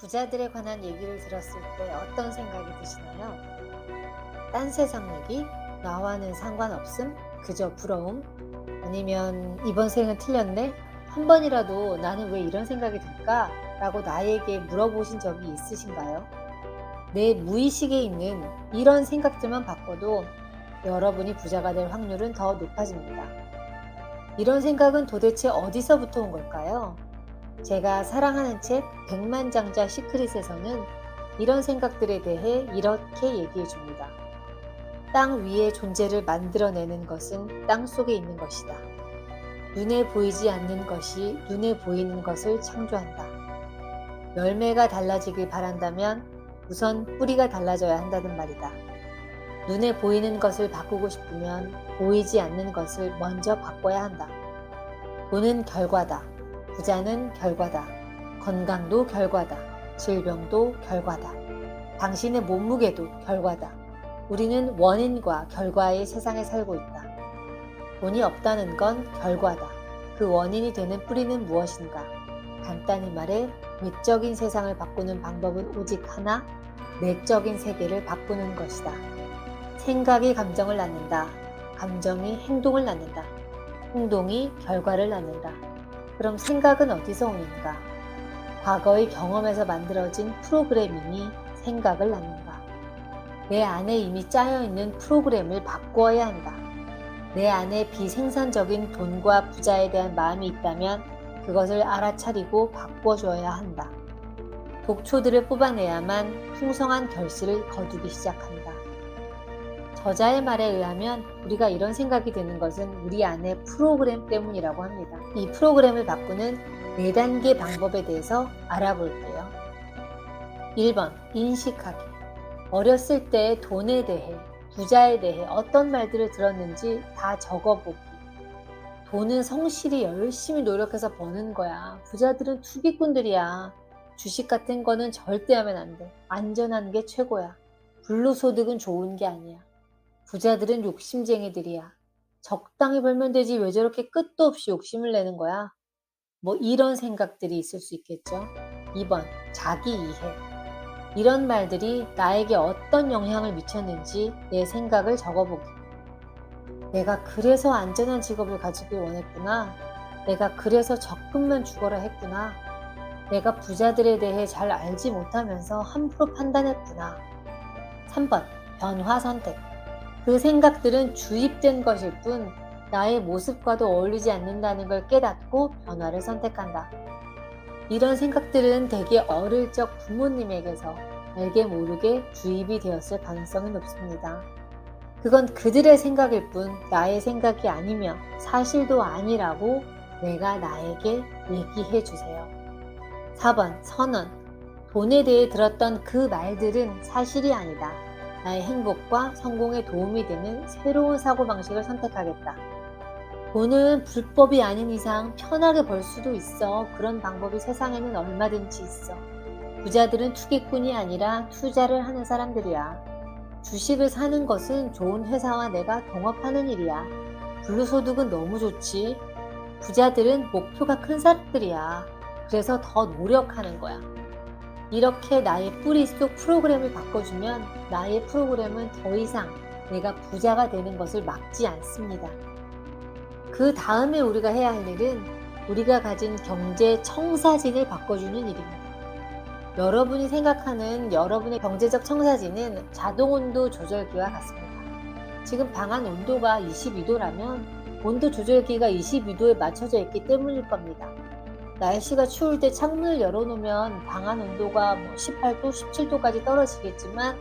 부자들에 관한 얘기를 들었을 때 어떤 생각이 드시나요? 딴 세상 얘기? 나와는 상관없음? 그저 부러움? 아니면 이번 생은 틀렸네? 한 번이라도 나는 왜 이런 생각이 들까? 라고 나에게 물어보신 적이 있으신가요? 내 무의식에 있는 이런 생각들만 바꿔도 여러분이 부자가 될 확률은 더 높아집니다. 이런 생각은 도대체 어디서부터 온 걸까요? 제가 사랑하는 책 백만장자 시크릿에서는 이런 생각들에 대해 이렇게 얘기해 줍니다. 땅 위에 존재를 만들어내는 것은 땅 속에 있는 것이다. 눈에 보이지 않는 것이 눈에 보이는 것을 창조한다. 열매가 달라지길 바란다면 우선 뿌리가 달라져야 한다는 말이다. 눈에 보이는 것을 바꾸고 싶으면 보이지 않는 것을 먼저 바꿔야 한다. 돈은 결과다. 부자는 결과다. 건강도 결과다. 질병도 결과다. 당신의 몸무게도 결과다. 우리는 원인과 결과의 세상에 살고 있다. 돈이 없다는 건 결과다. 그 원인이 되는 뿌리는 무엇인가? 간단히 말해 외적인 세상을 바꾸는 방법은 오직 하나, 내적인 세계를 바꾸는 것이다. 생각이 감정을 낳는다. 감정이 행동을 낳는다. 행동이 결과를 낳는다. 그럼 생각은 어디서 오는가? 과거의 경험에서 만들어진 프로그래밍이 생각을 낳는다. 내 안에 이미 짜여있는 프로그램을 바꾸어야 한다. 내 안에 비생산적인 돈과 부자에 대한 마음이 있다면 그것을 알아차리고 바꿔줘야 한다. 독초들을 뽑아내야만 풍성한 결실을 거두기 시작한다. 저자의 말에 의하면 우리가 이런 생각이 드는 것은 우리 안의 프로그램 때문이라고 합니다. 이 프로그램을 바꾸는 4단계 방법에 대해서 알아볼게요. 1번, 인식하기. 어렸을 때 돈에 대해, 부자에 대해 어떤 말들을 들었는지 다 적어보기. 돈은 성실히 열심히 노력해서 버는 거야. 부자들은 투기꾼들이야. 주식 같은 거는 절대 하면 안 돼. 안전한 게 최고야. 불로소득은 좋은 게 아니야. 부자들은 욕심쟁이들이야. 적당히 벌면 되지 왜 저렇게 끝도 없이 욕심을 내는 거야? 뭐 이런 생각들이 있을 수 있겠죠. 2번, 자기 이해. 이런 말들이 나에게 어떤 영향을 미쳤는지 내 생각을 적어보기. 내가 그래서 안전한 직업을 가지길 원했구나. 내가 그래서 적금만 죽어라 했구나. 내가 부자들에 대해 잘 알지 못하면서 함부로 판단했구나. 3번, 변화 선택. 그 생각들은 주입된 것일 뿐 나의 모습과도 어울리지 않는다는 걸 깨닫고 변화를 선택한다. 이런 생각들은 대개 어릴 적 부모님에게서 알게 모르게 주입이 되었을 가능성이 높습니다. 그건 그들의 생각일 뿐 나의 생각이 아니며 사실도 아니라고 내가 나에게 얘기해 주세요. 4번 선언. 돈에 대해 들었던 그 말들은 사실이 아니다. 나의 행복과 성공에 도움이 되는 새로운 사고방식을 선택하겠다. 돈은 불법이 아닌 이상 편하게 벌 수도 있어. 그런 방법이 세상에는 얼마든지 있어. 부자들은 투기꾼이 아니라 투자를 하는 사람들이야. 주식을 사는 것은 좋은 회사와 내가 동업하는 일이야. 불로소득은 너무 좋지. 부자들은 목표가 큰 사람들이야. 그래서 더 노력하는 거야. 이렇게 나의 뿌리 속 프로그램을 바꿔주면 나의 프로그램은 더 이상 내가 부자가 되는 것을 막지 않습니다. 그 다음에 우리가 해야 할 일은 우리가 가진 경제 청사진을 바꿔주는 일입니다. 여러분이 생각하는 여러분의 경제적 청사진은 자동온도 조절기와 같습니다. 지금 방 안 온도가 22도라면 온도 조절기가 22도에 맞춰져 있기 때문일 겁니다. 날씨가 추울 때 창문을 열어놓으면 방 안 온도가 18도, 17도까지 떨어지겠지만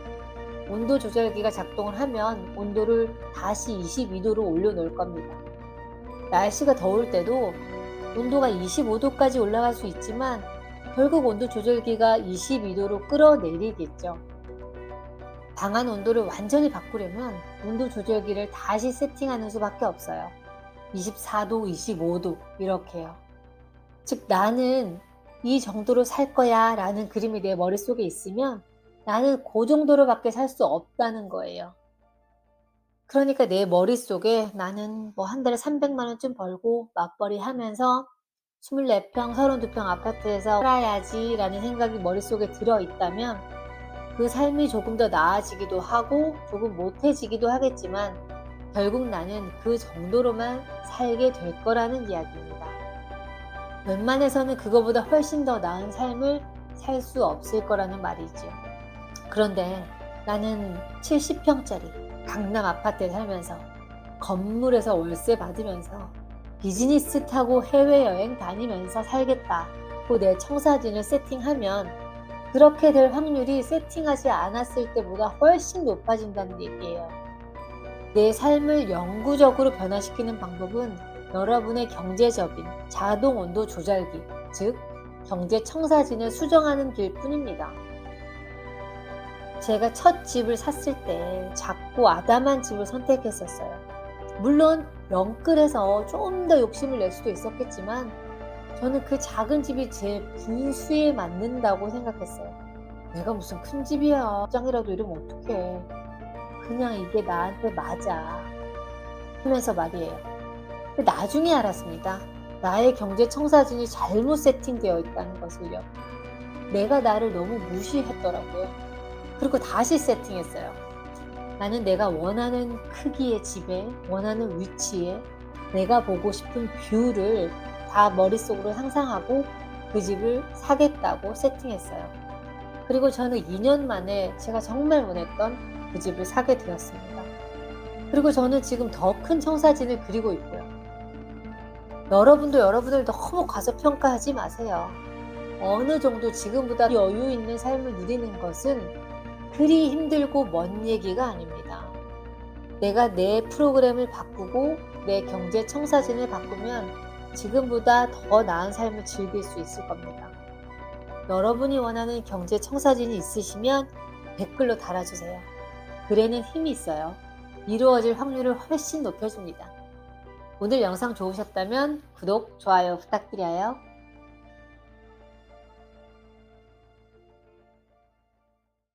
온도 조절기가 작동을 하면 온도를 다시 22도로 올려놓을 겁니다. 날씨가 더울 때도 온도가 25도까지 올라갈 수 있지만 결국 온도 조절기가 22도로 끌어내리겠죠. 방 안 온도를 완전히 바꾸려면 온도 조절기를 다시 세팅하는 수밖에 없어요. 24도, 25도 이렇게요. 즉 나는 이 정도로 살 거야 라는 그림이 내 머릿속에 있으면 나는 그 정도로밖에 살 수 없다는 거예요. 그러니까 내 머릿속에 나는 한 달에 300만 원쯤 벌고 맞벌이 하면서 24평, 32평 아파트에서 살아야지라는 생각이 머릿속에 들어 있다면 그 삶이 조금 더 나아지기도 하고 조금 못해지기도 하겠지만 결국 나는 그 정도로만 살게 될 거라는 이야기입니다. 웬만해서는 그거보다 훨씬 더 나은 삶을 살 수 없을 거라는 말이지요. 그런데 나는 70평짜리 강남 아파트에 살면서 건물에서 월세 받으면서 비즈니스 타고 해외여행 다니면서 살겠다고 내 청사진을 세팅하면 그렇게 될 확률이 세팅하지 않았을 때보다 훨씬 높아진다는 얘기예요. 내 삶을 영구적으로 변화시키는 방법은 여러분의 경제적인 자동 온도 조절기, 즉 경제 청사진을 수정하는 길뿐입니다. 제가 첫 집을 샀을 때 작고 아담한 집을 선택했었어요. 물론 영끌해서 좀 더 욕심을 낼 수도 있었겠지만 저는 그 작은 집이 제 부수에 맞는다고 생각했어요. 내가 무슨 큰 집이야. 짱이라도 이러면 어떡해. 그냥 이게 나한테 맞아. 하면서 말이에요. 근데 나중에 알았습니다. 나의 경제 청사진이 잘못 세팅되어 있다는 것을요. 내가 나를 너무 무시했더라고요. 그리고 다시 세팅했어요. 나는 내가 원하는 크기의 집에, 원하는 위치에, 내가 보고 싶은 뷰를 다 머릿속으로 상상하고 그 집을 사겠다고 세팅했어요. 그리고 저는 2년 만에 제가 정말 원했던 그 집을 사게 되었습니다. 그리고 저는 지금 더 큰 청사진을 그리고 있고요. 여러분도 여러분을 너무 과소평가하지 마세요. 어느 정도 지금보다 여유 있는 삶을 누리는 것은 그리 힘들고 먼 얘기가 아닙니다. 내가 내 프로그램을 바꾸고 내 경제 청사진을 바꾸면 지금보다 더 나은 삶을 즐길 수 있을 겁니다. 여러분이 원하는 경제 청사진이 있으시면 댓글로 달아주세요. 글에는 힘이 있어요. 이루어질 확률을 훨씬 높여줍니다. 오늘 영상 좋으셨다면 구독, 좋아요 부탁드려요.